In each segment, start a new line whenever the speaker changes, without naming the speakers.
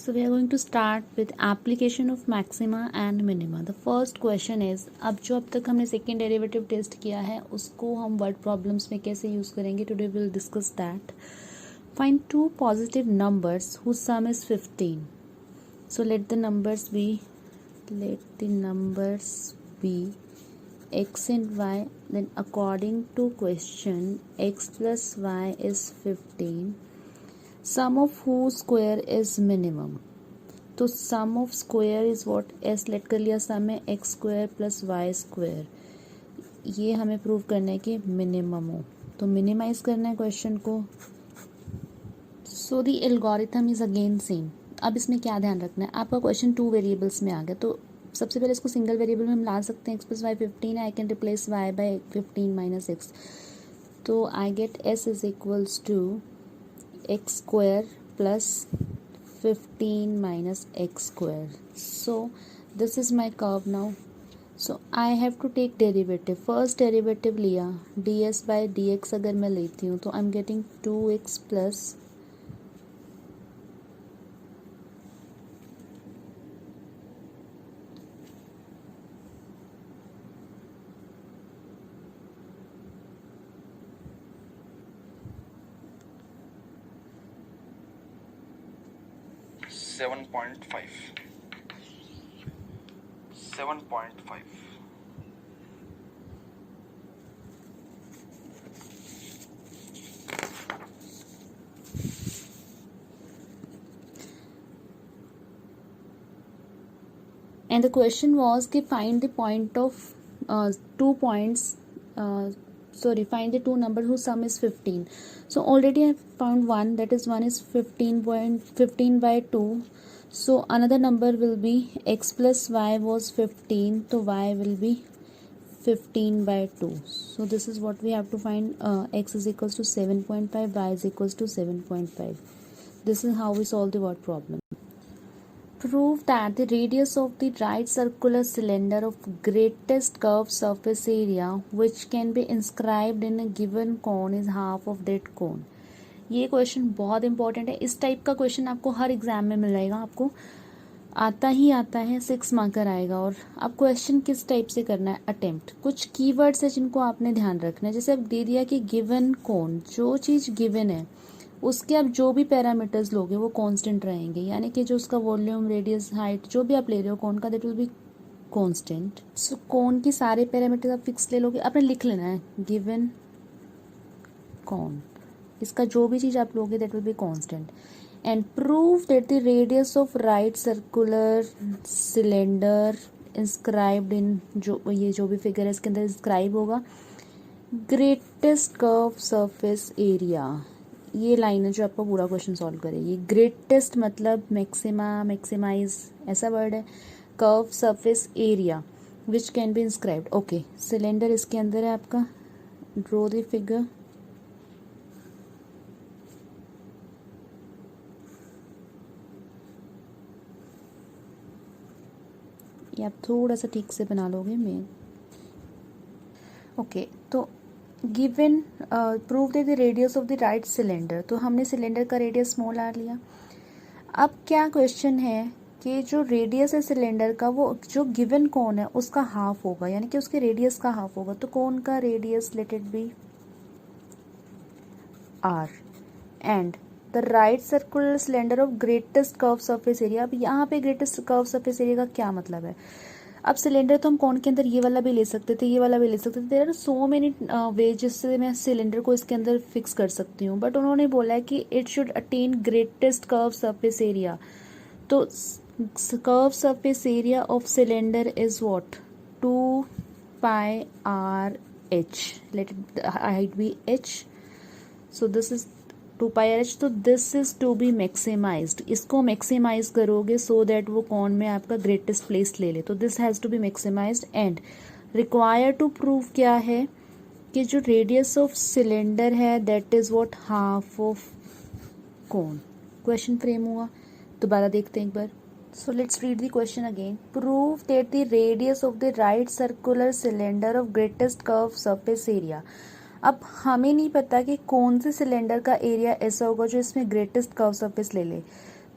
So we are going to start with application of maxima and minima. The first question is, अब जो अब तक हमने second derivative test किया है उसको हम वर्ड प्रॉब्लम्स में कैसे यूज़ करेंगे. Today will discuss that. Find two positive numbers whose sum is 15. So let the numbers be x and y. Then according to question, x plus y is 15. Sum of whose square is minimum. तो sum of square is what? s let कर लिया, sum है x square plus y square. ये हमें prove करना है कि minimum हो, तो मिनिमाइज करना है क्वेश्चन को. सो दी एल्गोरिथम इज अगेन सेम. अब इसमें क्या ध्यान रखना है, आपका क्वेश्चन 2 वेरिएबल्स में आ गया, तो सबसे पहले इसको सिंगल वेरिएबल में हम ला सकते हैं. एक्स प्लस वाई 15 है, I can replace y by 15 minus x. तो I get s is equals to x square plus 15 minus x square. So this is my curve now. So I have to take derivative. First derivative लिया, ds by dx अगर मैं लेती हूँ तो I'm getting 2x plus
7.5.
and the question was कि find the point of 2 points, find the two numbers whose sum is 15. So already I have found one, that is 1 is 15 by 2. So another number will be x plus y was 15, so y will be 15 by 2. So this is what we have to find. X is equals to 7.5, y is equals to 7.5. This is how we solve the word problem. Prove that the radius of the right circular cylinder of greatest curved surface area which can be inscribed in a given cone is half of that cone. ये question बहुत important है. इस type का question आपको हर exam में मिल जाएगा, आपको आता ही आता है, 6 मार्कर आएगा. और अब क्वेश्चन किस टाइप से करना है, अटेम्प्ट. कुछ कीवर्ड्स है जिनको आपने ध्यान रखना है. जैसे अब दे दिया कि गिवन कौन, जो चीज़ गिवन है उसके आप जो भी पैरामीटर्स लोगे वो कांस्टेंट रहेंगे, यानी कि जो उसका वॉल्यूम, रेडियस, हाइट जो भी आप ले रहे हो कौन का, दैट विल बी कांस्टेंट. सो कौन की सारे पैरामीटर्स आप फिक्स ले लोगे, आपने लिख लेना है गिवन कौन, इसका जो भी चीज़ आप लोगे that will be constant. And prove that the radius of right circular cylinder inscribed in, जो ये जो भी फिगर है इसके अंदर इंस्क्राइब होगा, ग्रेटेस्ट कर्व सरफेस एरिया. ये लाइन है जो आपका पूरा क्वेश्चन सॉल्व करेगी. ग्रेटेस्ट मतलब मैक्सिमा, मैक्सिमाइज ऐसा वर्ड है. Curve surface area which can be inscribed. Okay, cylinder इसके अंदर है आपका. Draw the figure. ये आप थोड़ा सा ठीक से बना लोगे मैं. ओके, तो given prove the radius of the right cylinder. तो हमने सिलेंडर का रेडियस स्मॉल आर लिया. अब क्या क्वेश्चन है कि जो रेडियस है सिलेंडर का वो जो गिवन कोन है उसका हाफ होगा, यानी कि उसके रेडियस का हाफ होगा. तो कोन का radius let it be R and the right circular cylinder of greatest curve surface area. अब यहाँ पे ग्रेटेस्ट कर्व सरफेस एरिया का क्या मतलब है. अब सिलेंडर तो हम कौन के अंदर ये वाला भी ले सकते थे, ये वाला भी ले सकते थे. There are so many way जिससे मैं सिलेंडर को इसके अंदर फिक्स कर सकती हूँ, बट उन्होंने बोला है कि it should attain greatest curve surface area. तो curve surface area of cylinder is what, 2 pi r h. Let it height be h. So this is 2 pi r h. तो this is to be maximised. इसको maximise करोगे so that वो कौन में आपका greatest place ले ले. तो this has to be maximised. And require to prove क्या है कि जो रेडियस ऑफ सिलेंडर है that is what, half of कौन. क्वेश्चन फ्रेम हुआ, दोबारा देखते हैं एक बार. So let's read the question again. Prove that the radius of the right circular cylinder of greatest curve surface area. अब हमें नहीं पता कि कौन से सिलेंडर का एरिया ऐसा होगा जो इसमें ग्रेटेस्ट कर्व सरफेस ले ले.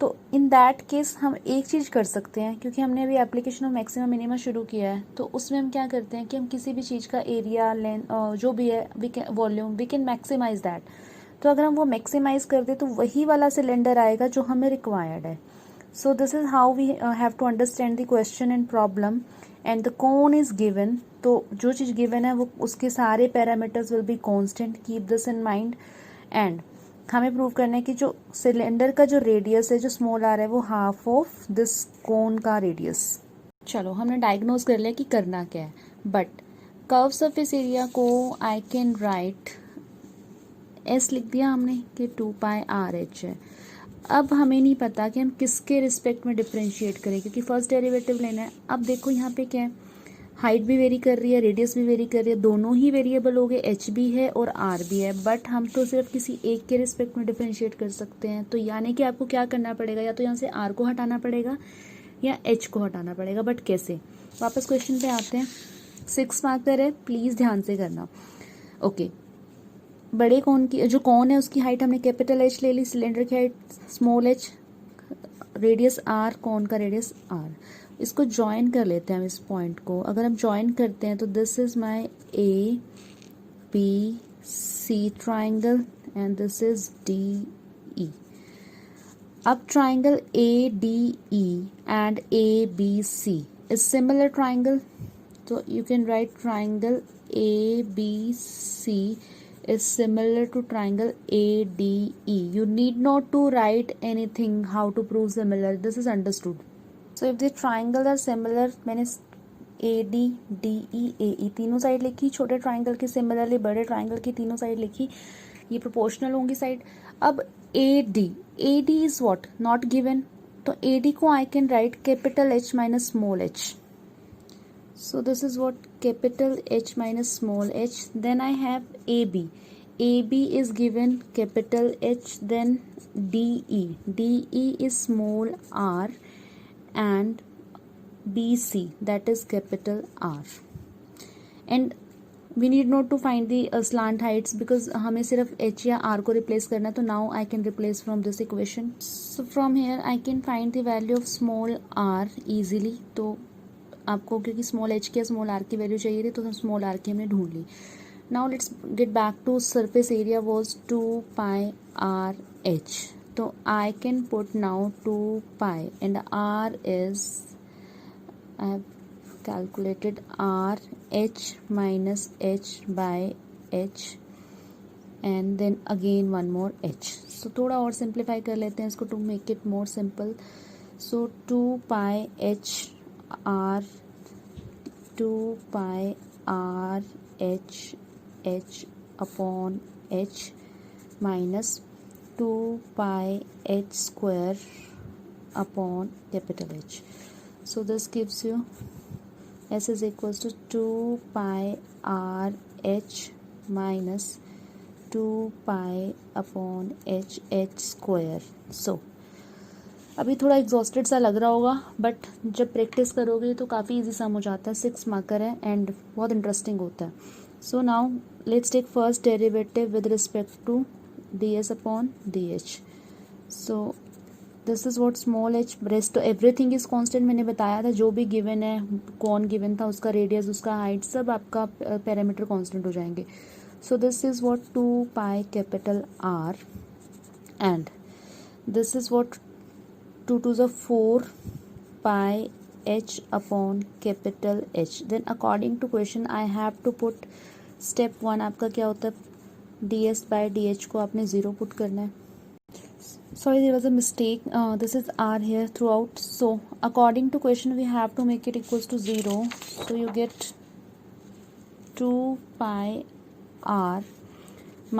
तो इन दैट केस हम एक चीज़ कर सकते हैं, क्योंकि हमने अभी एप्लीकेशन ऑफ मैक्सिमा मिनिमा शुरू किया है, तो उसमें हम क्या करते हैं कि हम किसी भी चीज़ का एरिया लेंथ जो भी है we can volume we can maximize that. तो अगर हम वो मैक्सिमाइज कर दे तो वही वाला सिलेंडर आएगा जो हमें रिक्वायर्ड है। So this is how we have to understand the question and problem and the cone is given. तो जो चीज़ गिवन है वो उसके सारे parameters will be constant, keep this in mind. And हमें प्रूव करना है कि जो सिलेंडर का जो रेडियस है जो स्मॉल आर है वो हाफ ऑफ दिस कोन का रेडियस। चलो हमने डायग्नोज कर लिया कि करना क्या है, बट कर्व सरफेस एरिया को आई कैन राइट एस लिख दिया हमने कि 2πRH है। अब हमें नहीं पता कि हम किसके रिस्पेक्ट में डिफ्रेंशिएट करें, क्योंकि फर्स्ट डेरिवेटिव लेना है। अब देखो यहाँ पे क्या है, हाइट भी वेरी कर रही है, रेडियस भी वेरी कर रही है, दोनों ही वेरिएबल हो गए, एच भी है और आर भी है, बट हम तो सिर्फ किसी एक के रिस्पेक्ट में डिफ्रेंशिएट कर सकते हैं। तो यानी कि आपको क्या करना पड़ेगा, या तो यहाँ से आर को हटाना पड़ेगा या एच को हटाना पड़ेगा, बट कैसे। वापस क्वेश्चन पे आते हैं। 6 मार्कर है, प्लीज़ ध्यान से करना। ओके, बड़े कौन की जो कौन है उसकी हाइट हमने कैपिटल एच ले ली, सिलेंडर की height small H, radius R, cone का रेडियस आर। इसको ज्वाइन कर लेते हैं हम इस पॉइंट को। अगर हम ज्वाइन करते हैं तो this is my A B C triangle and this is D E. अब triangle A D E and A B C is similar triangle, तो you can write triangle ABC is similar to triangle ADE. You need not to write anything how to prove similar. This is understood. So if the triangle are similar, मैंने AD, DE, AE तीनों side लिखी, छोटे triangle की similarly बड़े triangle की तीनों side लिखी, ये प्रोपोर्शनल होंगी साइड। अब AD is what? Not given. तो AD को I can write capital H minus small h. So this is what capital H minus small h. Then I have AB. AB is given capital H, then DE. DE is small r and BC, that is capital R. And we need not to find the slant heights because हमें सिर्फ H या R को replace करना है, तो now I can replace from this equation. So from here I can find the value of small r easily. तो आपको क्योंकि स्मॉल एच की स्मॉल आर की वैल्यू चाहिए थी तो स्मॉल आर की हमने ढूंढ ली। Now let's get back to surface area was 2πRH। तो I can put now 2π and r is, I have calculated r h minus h by h and then again one more h. So थोड़ा और simplify कर लेते हैं इसको to make it more simple. So 2πH R 2πRH H upon H minus 2πH square upon capital H. So this gives you S is equals to 2πRH minus 2π upon H square. So अभी थोड़ा exhausted सा लग रहा होगा, but जब practice करोगे तो काफ़ी इजी सम हो जाता है। 6 मार्कर है एंड बहुत इंटरेस्टिंग होता है। So now let's take first derivative with respect to D S upon D H. So this is what small H, rest everything is constant. मैंने बताया था जो भी गिवन है, कौन गिवन था, उसका रेडियस, उसका हाइट, सब आपका पैरामीटर कांस्टेंट हो जाएंगे। So this is what 2π capital R and this is what 2 to the 4πH upon capital H. Then according to question I have to put step 1 आपका क्या होता है, ds by dh को आपने 0 पुट करना है। Sorry, there was a mistake. This is r here throughout. So according to question we have to make it equals to 0. So you get 2πr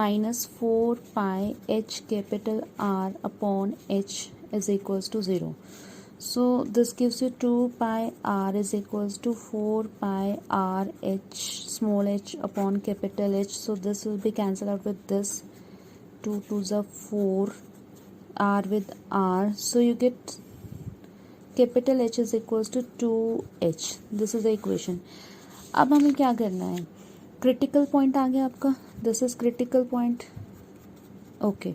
minus 4πH capital R upon H is equals to 0. So this gives you 2πr is equals to 4πRH small h upon capital H. So this will be cancelled out with this, 2 to the 4, r with r. So you get capital H is equals to 2h. This is the equation. अब हमें क्या करना है, critical point आ गया आपका, this is critical point. Okay,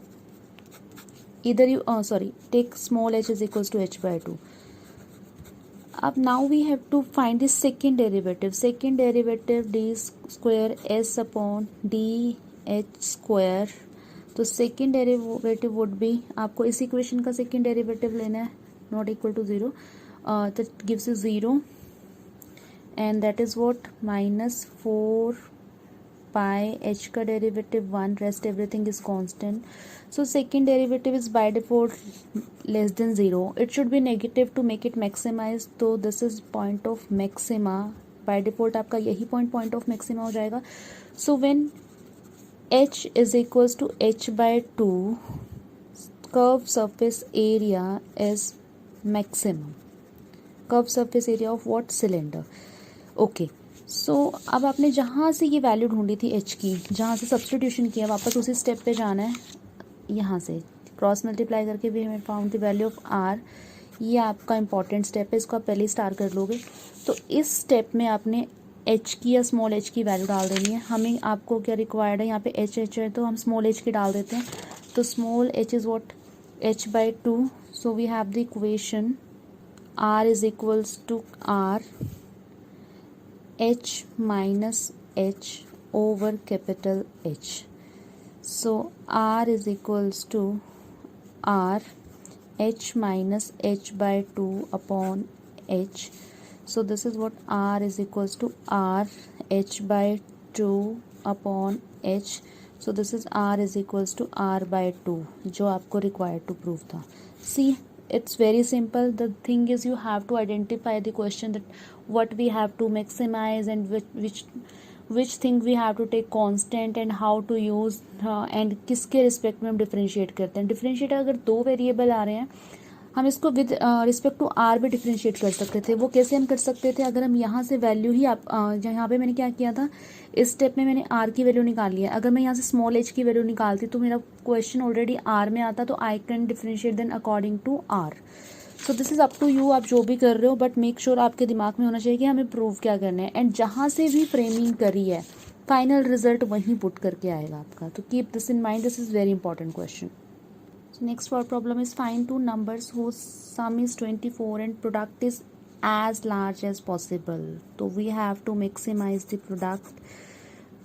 either you take small h is equals to h by 2. Up now we have to find the second derivative d square s upon d h square. तो second derivative would be, आपको इस equation का second derivative लेना है, not equal to zero, that gives you zero and that is what -4 pi h का derivative 1, rest everything is constant. So second derivative is by default less than 0. It should be negative to make it maximize. तो this is point of maxima. By default आपका यही point of maxima हो जाएगा. So when h is equals to h by 2, curved surface area is maximum. Curved surface area of what? Cylinder. Okay. सो अब आपने जहाँ से ये वैल्यू ढूंढी थी h की, जहाँ से सब्सटीट्यूशन किया, वापस उसी स्टेप पे जाना है. यहाँ से क्रॉस मल्टीप्लाई करके भी हमें found the value of r. ये आपका इंपॉर्टेंट स्टेप है, इसको आप पहले ही स्टार कर लोगे. तो इस स्टेप में आपने h की या स्मॉल h की वैल्यू डाल देनी है. हमें आपको क्या रिक्वायर्ड है, यहाँ पे h है तो हम स्मॉल h की डाल देते हैं. तो small h is what? h by 2. So we have the equation r is equals to r h minus h over capital H. So R is equals to R h minus h by 2 upon h. So this is what R is equals to R h by 2 upon h. So this is R is equals to R by 2, जो आपको required to prove था. See, it's very simple. The thing is you have to identify the question that what we have to maximize and which thing we have to take constant and how to use and किसके respect में हम differentiate करते हैं. Differentiate अगर दो variable आ रहे हैं, हम इसको विद रिस्पेक्ट टू आर भी डिफ्रेंशिएट कर सकते थे. वो कैसे हम कर सकते थे? अगर हम यहाँ से वैल्यू ही यहाँ पे मैंने क्या किया था, इस स्टेप में मैंने आर की वैल्यू निकाली है. अगर मैं यहाँ से स्मॉल एच की वैल्यू निकालती तो मेरा क्वेश्चन ऑलरेडी आर में आता, तो I can differentiate then according to R. So this is up to you, आप जो भी कर रहे हो, बट मेक श्योर आपके दिमाग में होना चाहिए कि हमें प्रूव क्या करना है. एंड जहाँ से भी फ्रेमिंग करी है, फाइनल रिजल्ट वहीं पुट करके आएगा आपका. तो keep this in mind, this is very important question. Next word problem is find two numbers whose sum is 24 and product is as large as possible. So we have to maximize the product.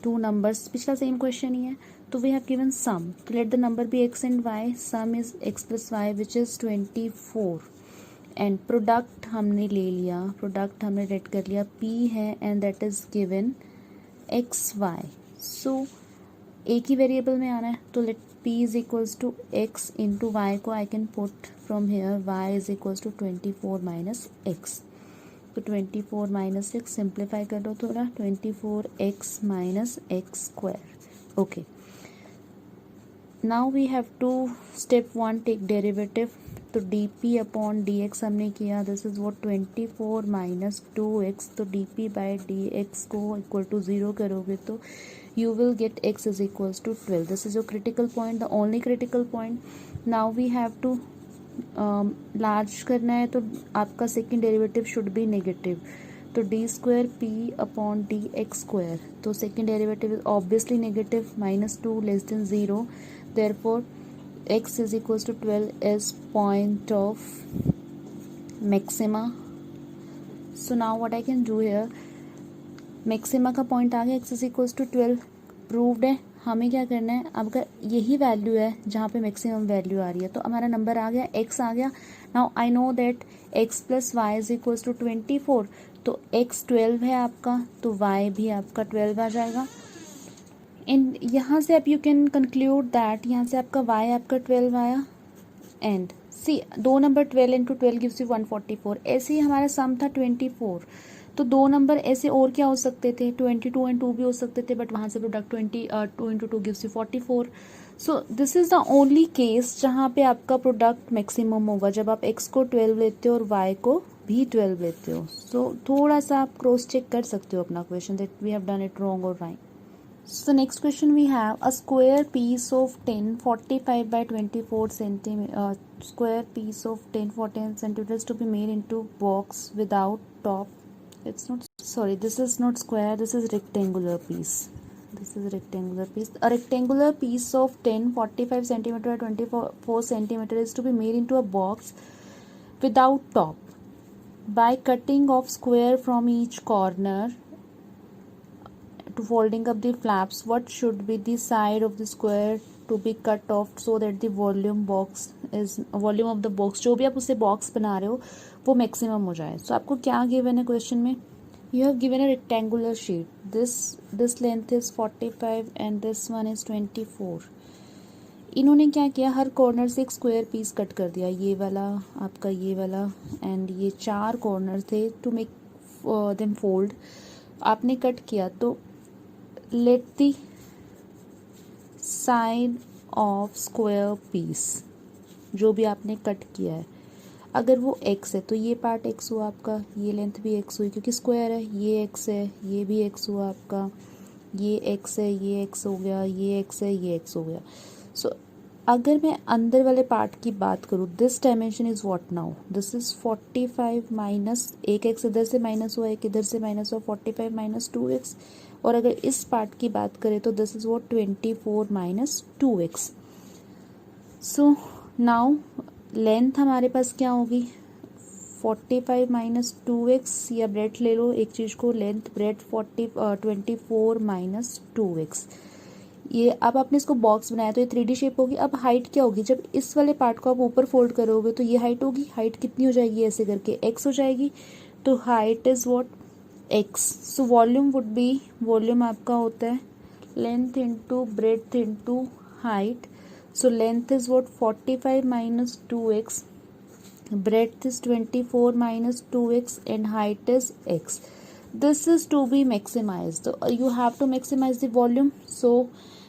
Two numbers, पिछला same question ही है. तो we have given sum. So let the number be x and y. Sum is x plus y which is 24. And product हमने ले लिया, product हमने red कर लिया, p है and that is given x y. So एक ही variable में आना है, तो late p is equals to x into y को I can put from here, y is equals to 24 minus x. तो 24 minus x सिंप्लीफाई कर दो थोड़ा, 24x minus x square. Okay. Now we have to step 1 take derivative. तो dp upon dx हमने किया, this is what 24 minus 2x. तो dp by dx को equal to 0 करोगे तो you will get x is equals to 12. This is your critical point, the only critical point. Now we have to large करना है, तो आपका second derivative should be negative. तो d square p upon dx square. तो second derivative is obviously negative, minus 2 less than 0. Therefore x is equals to 12 is point of maxima. So now what I can do here, maxima का point आ गया, x is equals to 12 proved है. हमें क्या करना है, अब अगर यही वैल्यू है जहाँ पे मैक्सिमम वैल्यू आ रही है, तो हमारा नंबर आ गया, x आ गया. Now I know that x plus y is equals to 24. तो x 12 है आपका, तो y भी आपका 12 आ जाएगा. एंड यहाँ से आप यू कैन कंक्लूड दैट यहाँ से आपका y आपका 12 आया. एंड सी दो नंबर 12 इंटू 12 गिव्स यू 144. ऐसे ही हमारा सम था 24. तो दो नंबर ऐसे और क्या हो सकते थे, 22 एंड 2 भी हो सकते थे, बट वहाँ से product 2 into 2 gives you 44. So this is the only case जहाँ पे आपका प्रोडक्ट मैक्सिमम होगा, जब आप x को 12 लेते हो और y को भी 12 लेते हो. सो थोड़ा सा आप क्रॉस चेक कर सकते हो अपना question that we have done it wrong और right. So next question we have a square piece of 10 45 by 24 centimeter square piece of 10 14 centimeters to be made into box without top. It's not, sorry, this is not square, this is rectangular piece. this is a rectangular piece. A rectangular piece of 10, 45 centimeter or 24 centimeter is to be made into a box without top by cutting off square from each corner to folding up the flaps. What should be the side of the square to be cut off so that the volume of the box, जो भी आप उसे box बना रहे हो वो maximum हो जाए. So आपको क्या गिवन है क्वेश्चन में? You have given a rectangular sheet. This length is 45 and this one is 24. इन्होंने क्या किया, हर कॉर्नर से एक स्क्वायर पीस कट कर दिया. ये वाला आपका, ये वाला एंड ये 4 कॉर्नर थे टू मेक देम फोल्ड. आपने कट किया तो let the side of square piece, जो भी आपने कट किया है, अगर वो x है तो ये पार्ट x हुआ आपका, ये लेंथ भी x हुई क्योंकि स्क्वायर है. ये x है, ये भी x हुआ आपका, ये x है, ये x हो गया, ये x है, ये x हो गया. सो अगर मैं अंदर वाले पार्ट की बात करूँ, this dimension is what now? This is 45 minus, एक x इधर से माइनस हुआ, एक इधर से माइनस हुआ, 45 माइनस 2x. और अगर इस पार्ट की बात करें तो this is what, 24 minus 2x. So now length हमारे पास क्या होगी, 45 माइनस 2x, या ब्रेथ ले लो एक चीज़ को, लेंथ ब्रेथ 24 माइनस 2x. ये अब आपने इसको बॉक्स बनाया तो ये 3D शेप होगी. अब हाइट क्या होगी, जब इस वाले पार्ट को आप ऊपर फोल्ड करोगे तो ये हाइट होगी. हाइट कितनी हो जाएगी, ऐसे करके x हो जाएगी. तो height is what, x. So volume would be, volume आपका होता है length into breadth into height. So length is what, 45 minus 2x, breadth is 24 minus 2x and height is x. This is to be maximized. You have to maximize the volume. So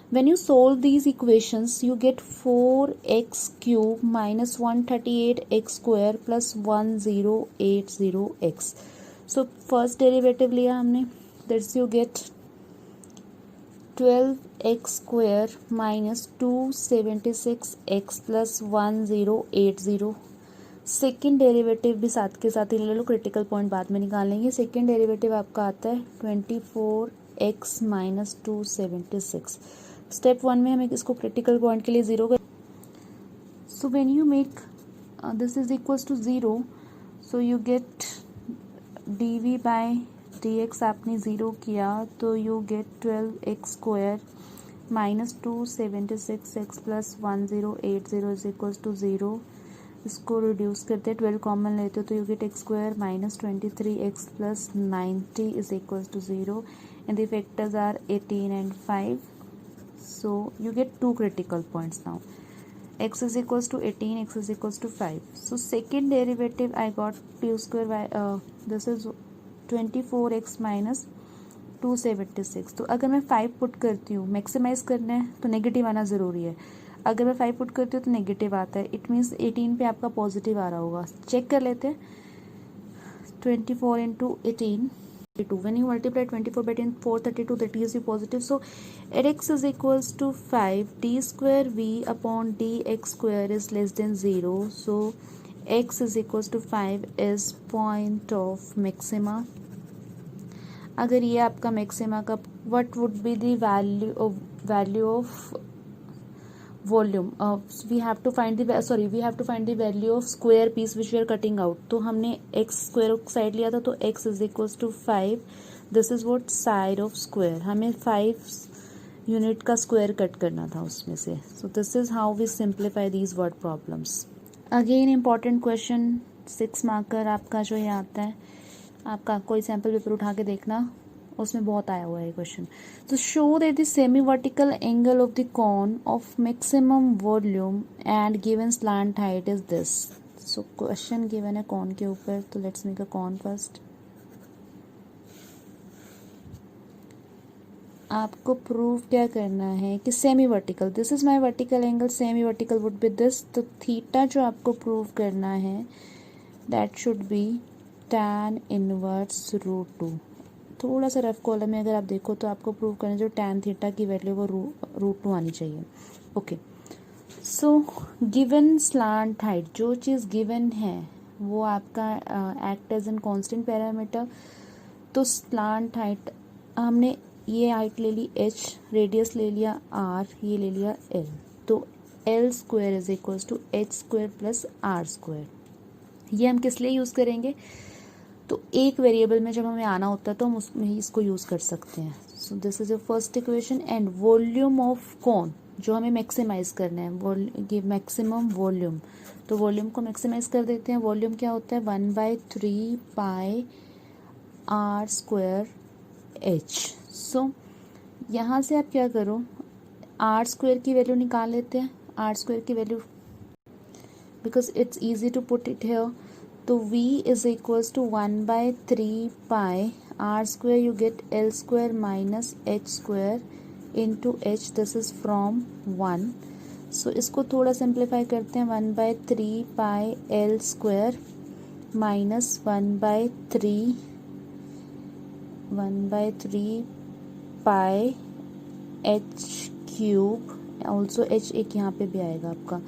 when you solve these equations, you get 4x cube minus 138x square plus 1080x. So first derivative लिया हमने, that's you get 12x square minus 276x plus 1080. Second derivative भी साथ के साथ ही ले लो, critical point बाद में निकाल लेंगे. सेकेंड डेरिवेटिव आपका आता है 24x माइनस 276. स्टेप 1 में हमें इसको क्रिटिकल पॉइंट के लिए 0 कर. So when you make this is equals to 0, so you get dv by dx आपने 0 किया तो you get 12x square minus 276x plus 1080 is equals to 0. इसको रिड्यूस करते हैं, 12 कॉमन लेते हो तो you get x square minus 23x plus 90 is equals to 0 and the factors are 18 and 5. So you get 2 critical points now. x is equals to 18, x is equals to 5. So second derivative I got 2 square by this is 24x minus 276. तो अगर मैं 5 put करती हूँ, maximise करना है तो negative आना ज़रूरी है. अगर मैं 5 पुट करती हूँ तो नेगेटिव आता है. इट मीन्स 18 पे आपका पॉजिटिव आ रहा होगा. चेक कर लेते हैं. 24 into 18, 32. When you multiply 24 by 10, 432, that gives you positive. So at x is equals to 5, d square v upon dx square is less than 0. So x is equals to 5 is point of maxima. अगर ये आपका maxima का, what would be the value of volume? We have to find the value of square piece which we are cutting out. तो हमने x square side लिया था तो x is equals to 5. This is what side of square. हमें 5 unit का square cut करना था उसमें से. So this is how we simplify these word problems. Again important question, 6 marker आपका जो ये आता है, आपका कोई सैम्पल पेपर उठा के देखना, उसमें बहुत आया हुआ है क्वेश्चन. तो show that the semi vertical angle of the cone of maximum volume and given slant height is this. So question given है कॉन के ऊपर, तो let's make a cone first. आपको प्रूव क्या करना है कि semi vertical, this is my vertical angle, semi vertical would be this. तो थीटा जो आपको प्रूव करना है that should be tan inverse √2. थोड़ा सा रफ कॉलम में अगर आप देखो तो आपको प्रूव करना है जो tan थीटा की वैल्यू वो √2 आनी चाहिए. Okay, so given slant height, जो चीज़ गिवन है वो आपका act as an constant parameter. तो स्लांट हाइट हमने ये हाइट ले ली h, रेडियस ले लिया r, ये ले लिया l, तो l square is equals to h square plus r square. ये हम किस लिए यूज़ करेंगे, तो एक वेरिएबल में जब हमें आना होता है तो हम उसमें ही इसको यूज़ कर सकते हैं। सो this is a first equation. And volume of cone जो हमें मैक्सिमाइज करना है, ये मैक्सिमम वॉल्यूम, तो वॉल्यूम को मैक्सिमाइज कर देते हैं। वॉल्यूम क्या होता है, 1/3 पाई r स्क्वायर h। सो यहाँ से आप क्या करो, r स्क्वायर की वैल्यू निकाल लेते हैं, r स्क्वायर की value, because it's easy to put it here. तो v is equals to 1/3 pi r square, you get l square minus h square into h, this is from 1। So इसको थोड़ा simplify करते हैं, 1/3 pi l square minus 1/3 pi h cube, also h एक यहाँ पे भी आएगा आपका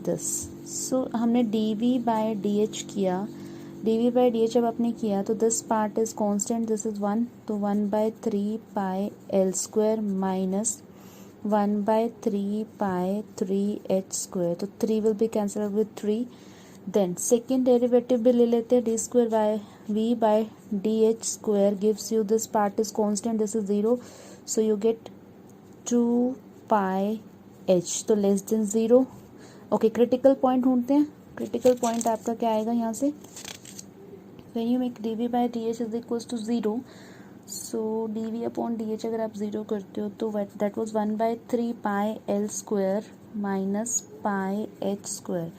दिस। सो हमने dv/dh किया, dv/dh अब आपने किया तो this part is constant, this is 1, तो 1/3 pi l square minus 1/3 pi 3h square, तो 3 will be cancel with 3। Then second derivative भी ले लेते हैं, d square by v by d h square gives you, this part is constant, this is 0, so you get 2 pi h, तो less than 0। Okay, critical point ढूंढते हैं। Critical point आपका क्या आएगा यहाँ से, when you make dv/dh is equals to 0, so dv/dh अगर आप 0 करते हो तो that was 1/3 pi l square minus pi h square,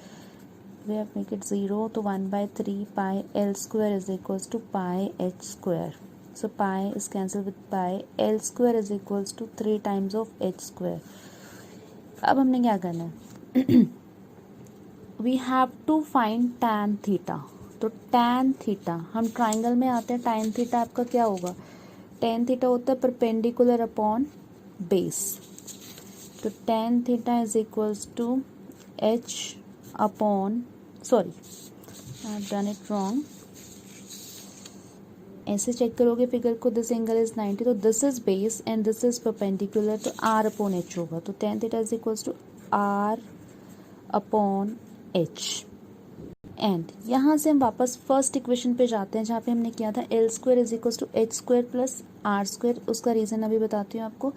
we have make it 0, तो 1/3 pi l square is equals to pi h square, so pi is cancelled with pi, l square is equals to 3 times of h square। अब हमने क्या करना है, we have to find tan theta, तो tan theta हम triangle में आते हैं, tan theta आपका क्या होगा, tan theta होता है परपेंडिकुलर अपॉन बेस, तो tan theta is equals to h upon, sorry I have done it wrong, ऐसे चेक करोगे फिगर को, दिस एंगल इज 90, तो this is base and this is perpendicular, तो r अपॉन h होगा, तो tan theta is equals to r upon h। And यहाँ से हम वापस फर्स्ट इक्वेशन पे जाते हैं जहाँ पे हमने किया था l square is equals to h square plus r square, उसका रीज़न अभी बताती हूँ आपको।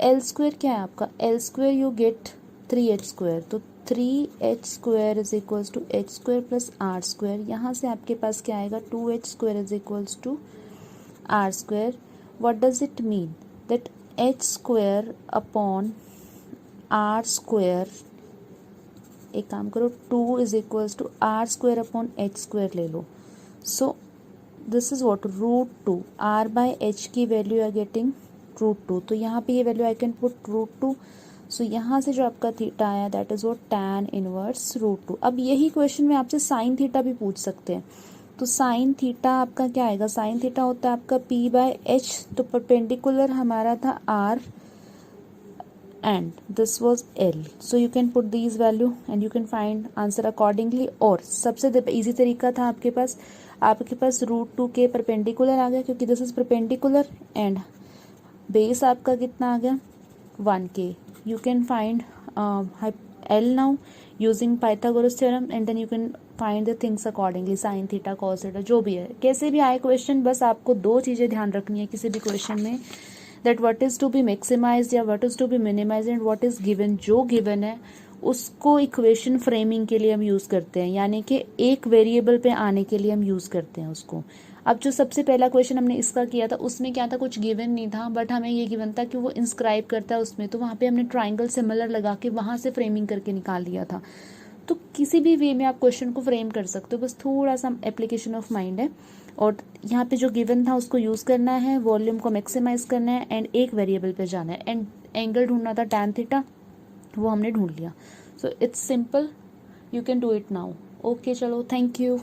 l स्क्वायर क्या है आपका, l square you get 3h square, तो 3h square is equals to h square plus r square, यहाँ से आपके पास क्या आएगा, 2h square is equals to r square. What does it mean, that h square upon r square, एक काम करो 2 is equals to r square upon h square ले लो, so this is what √2, r by h की वैल्यू are getting √2, तो यहाँ पे ये वैल्यू आई कैन पुट √2, सो यहाँ से जो आपका थीटा आया दैट इज वो tan इनवर्स √2। अब यही क्वेश्चन में आपसे साइन थीटा भी पूछ सकते हैं, तो साइन थीटा आपका क्या आएगा, साइन थीटा होता है आपका p/h, तो परपेंडिकुलर हमारा था r and this was l, so you can put these value and you can find answer accordingly. और सबसे इजी तरीका था आपके पास √2 के परपेंडिकुलर आ गया, क्योंकि this is perpendicular and base आपका कितना आ गया 1k, you can find L now using Pythagoras theorem and then you can find the things accordingly, sin theta cos theta जो भी है, कैसे भी आए क्वेश्चन, बस आपको दो चीज़ें ध्यान रखनी है किसी भी क्वेश्चन में, that what is to be maximized या what is to be minimized and what is given, जो given है उसको इक्वेशन फ्रेमिंग के लिए हम यूज़ करते हैं, यानी कि एक वेरिएबल पे आने के लिए हम यूज़ करते हैं उसको। अब जो सबसे पहला क्वेश्चन हमने इसका किया था उसमें क्या था, कुछ गिवन नहीं था, बट हमें ये गिवन था कि वो इंस्क्राइब करता है उसमें, तो वहाँ पे हमने ट्राइंगल सिमिलर लगा के वहाँ से फ्रेमिंग करके निकाल दिया था। तो किसी भी वे में आप क्वेश्चन को फ्रेम कर सकते हो, बस थोड़ा सा एप्लीकेशन ऑफ माइंड है। और यहाँ पे जो गिवन था उसको यूज़ करना है, वॉल्यूम को मैक्सिमाइज करना है एंड एक वेरिएबल पे जाना है, एंड एंगल ढूंढना था tan थीटा, वो हमने ढूंढ लिया। So it's simple, you can do it now. Okay, चलो, थैंक यू।